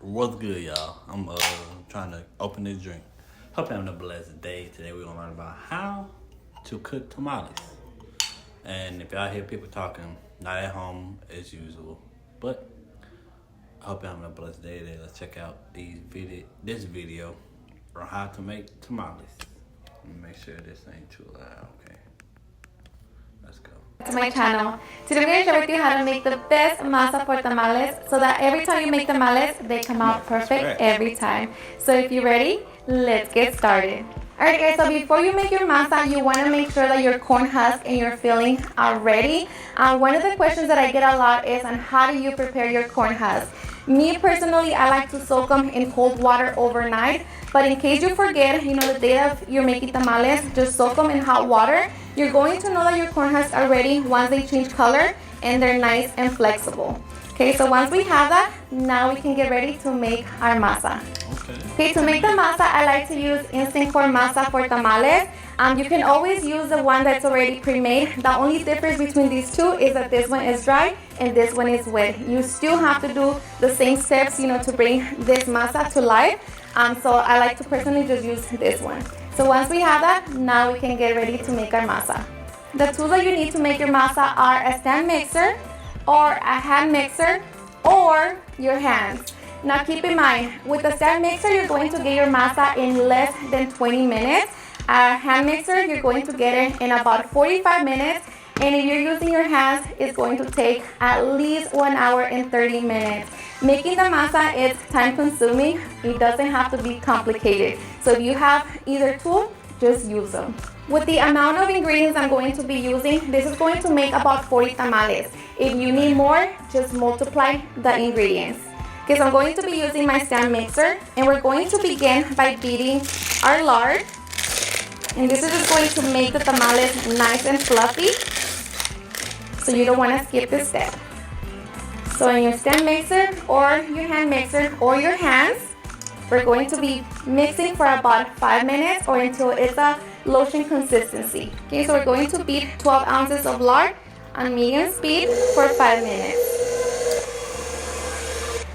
What's good, y'all? I'm trying to open this drink. Hope you're having a blessed day. Today we're gonna learn about how to cook tamales. And if y'all hear people talking, not at home as usual, but I hope you're having a blessed day today. Let's check out this video on how to make tamales. Let me make sure this ain't too loud. Okay, let's go. To my channel. Today I'm going to share with you how to make the best masa for tamales so that every time you make tamales, they come out perfect every time. So if you're ready, let's get started. Alright guys, so before you make your masa, you want to make sure that your corn husk and your filling are ready. One of the questions that I get a lot is on how do you prepare your corn husk? Me personally, I like to soak them in cold water overnight, but in case you forget, the day that you're making tamales, just soak them in hot water. You're going to know that your corn husks are ready once they change color and they're nice and flexible. Okay, so once we have that, now we can get ready to make our masa. Okay, to make the masa, I like to use instant corn masa for tamales. You can always use the one that's already pre-made. The only difference between these two is that this one is dry and this one is wet. You still have to do the same steps, to bring this masa to life. So I like to personally just use this one. So once we have that, now we can get ready to make our masa. The tools that you need to make your masa are a stand mixer or a hand mixer or your hands. Now keep in mind, with the stand mixer, you're going to get your masa in less than 20 minutes. A hand mixer, you're going to get it in about 45 minutes. And if you're using your hands, it's going to take at least 1 hour and 30 minutes. Making the masa is time consuming. It doesn't have to be complicated. So if you have either tool, just use them. With the amount of ingredients I'm going to be using, this is going to make about 40 tamales. If you need more, just multiply the ingredients. Okay, so I'm going to be using my stand mixer, and we're going to begin by beating our lard. And this is just going to make the tamales nice and fluffy. So you don't want to skip this step. So in your stand mixer or your hand mixer or your hands, we're going to be mixing for about 5 minutes or until it's a lotion consistency. Okay, so we're going to beat 12 ounces of lard on medium speed for 5 minutes.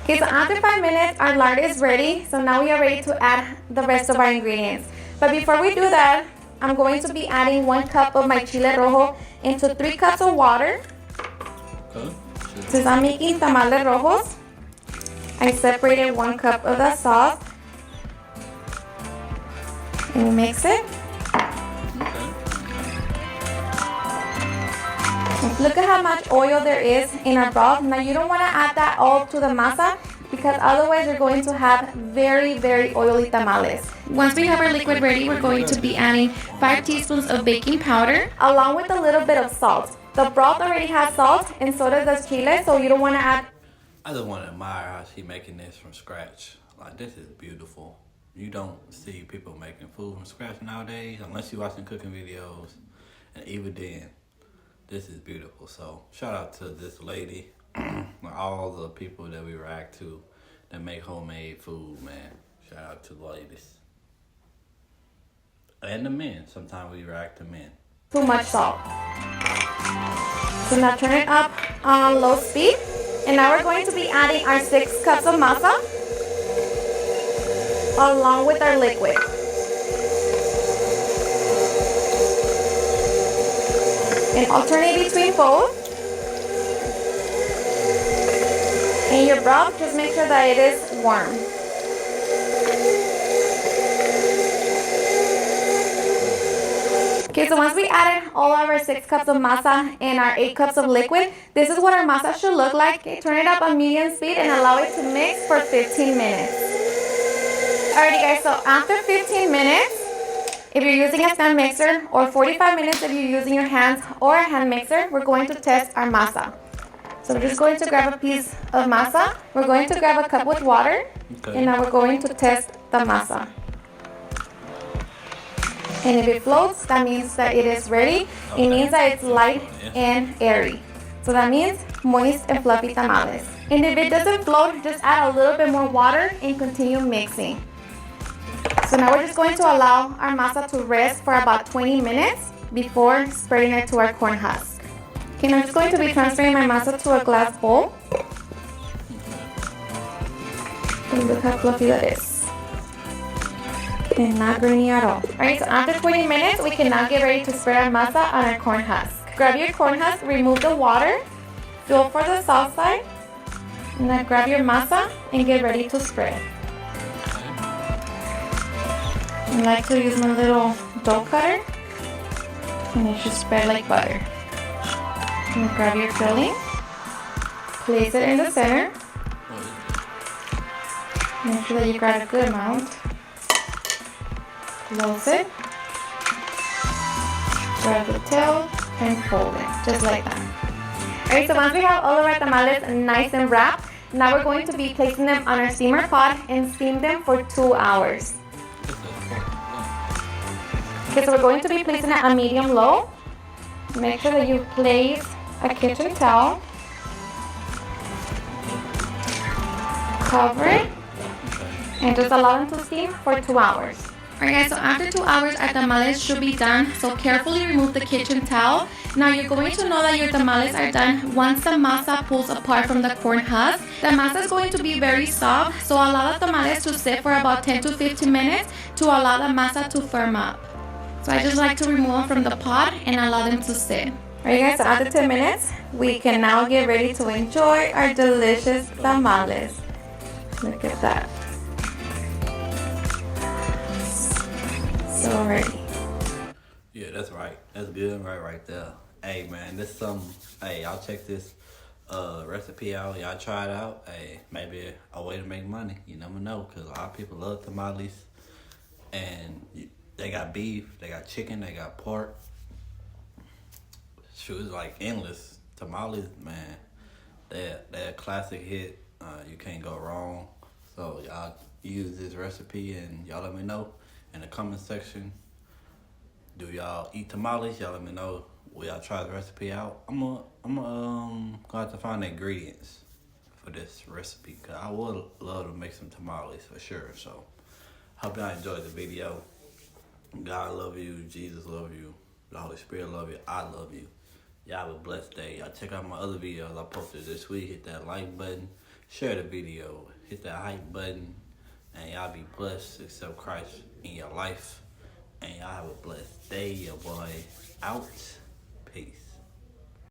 Okay, so after 5 minutes, our lard is ready. So now we are ready to add the rest of our ingredients. But before we do that, I'm going to be adding 1 cup of my chile rojo into 3 cups of water. Okay. Since I'm making tamales rojos, I separated 1 cup of the sauce and mix it. Look at how much oil there is in our broth. Now you don't want to add that all to the masa because otherwise you're going to have very, very oily tamales. Once we have our liquid ready, we're going to be adding 5 teaspoons of baking powder along with a little bit of salt. The broth already has salt and so does the chile, so you don't want to add. I just want to admire how she's making this from scratch. Like, this is beautiful. You don't see people making food from scratch nowadays unless you're watching cooking videos. And even then, this is beautiful. So shout out to this lady, all the people that we react to that make homemade food, man. Shout out to the ladies. And the men. Sometimes we react to men. Too much salt. So now turn it up on low speed. And now we're going to be adding our 6 cups of masa along with our liquid. And alternate between both. And your broth, just make sure that it is warm. Okay, so once we added all of our 6 cups of masa and our 8 cups of liquid, this is what our masa should look like. Okay, turn it up on medium speed and allow it to mix for 15 minutes. Alrighty guys, so after 15 minutes, if you're using a stand mixer, or 45 minutes if you're using your hands or a hand mixer, we're going to test our masa. So we're just going to grab a piece of masa. We're going to grab a cup with water. Okay. And now we're going to test the masa. And if it floats, that means that it is ready. Okay. It means that it's light and airy. So that means moist and fluffy tamales. And if it doesn't float, just add a little bit more water and continue mixing. So now we're just going to allow our masa to rest for about 20 minutes before spreading it to our corn husk. Okay, now I'm just going to be transferring my masa to a glass bowl. And look how fluffy that is. And not grainy at all. Alright, so after 20 minutes, we can now get ready to spread our masa on our corn husk. Grab your corn husk, remove the water, fill for the south side, and then grab your masa and get ready to spread. I like to use my little dough cutter, and it should spread like butter. And grab your filling, place it in the center. Make sure that you grab a good amount. Close it. Grab the tail and fold it, just like that. Alright, so once we have all of our tamales nice and wrapped, now we're going to be placing them on our steamer pot and steam them for 2 hours. Okay, so we're going to be placing it on medium-low. Make sure that you place a kitchen towel. Cover it. And just allow them to steam for 2 hours. Alright guys, so after 2 hours our tamales should be done. So carefully remove the kitchen towel. Now you're going to know that your tamales are done once the masa pulls apart from the corn husk. The masa is going to be very soft, so allow the tamales to sit for about 10 to 15 minutes to allow the masa to firm up. So I just like to remove them from the pot and allow them to sit. Alright guys, so after 10 minutes, we can now get ready to enjoy our delicious tamales. Look at that. So ready. Yeah, that's right. That's good right there. Hey man, this something. Hey, y'all check this recipe out. Y'all try it out. Hey, maybe a way to make money. You never know, because a lot of people love tamales. And they got beef, they got chicken, they got pork. Shoot, it's like endless. Tamales, man, they're a classic hit. You can't go wrong. So y'all use this recipe and y'all let me know in the comment section. Do y'all eat tamales? Y'all let me know. Will y'all try the recipe out? I'm gonna have to find the ingredients for this recipe, cause I would love to make some tamales for sure. So hope y'all enjoyed the video. God love you, Jesus love you, the Holy Spirit love you, I love you. Y'all have a blessed day. Y'all check out my other videos I posted this week. Hit that like button, share the video, hit that hype button, and y'all be blessed, accept Christ in your life. And y'all have a blessed day. Your boy out. Peace.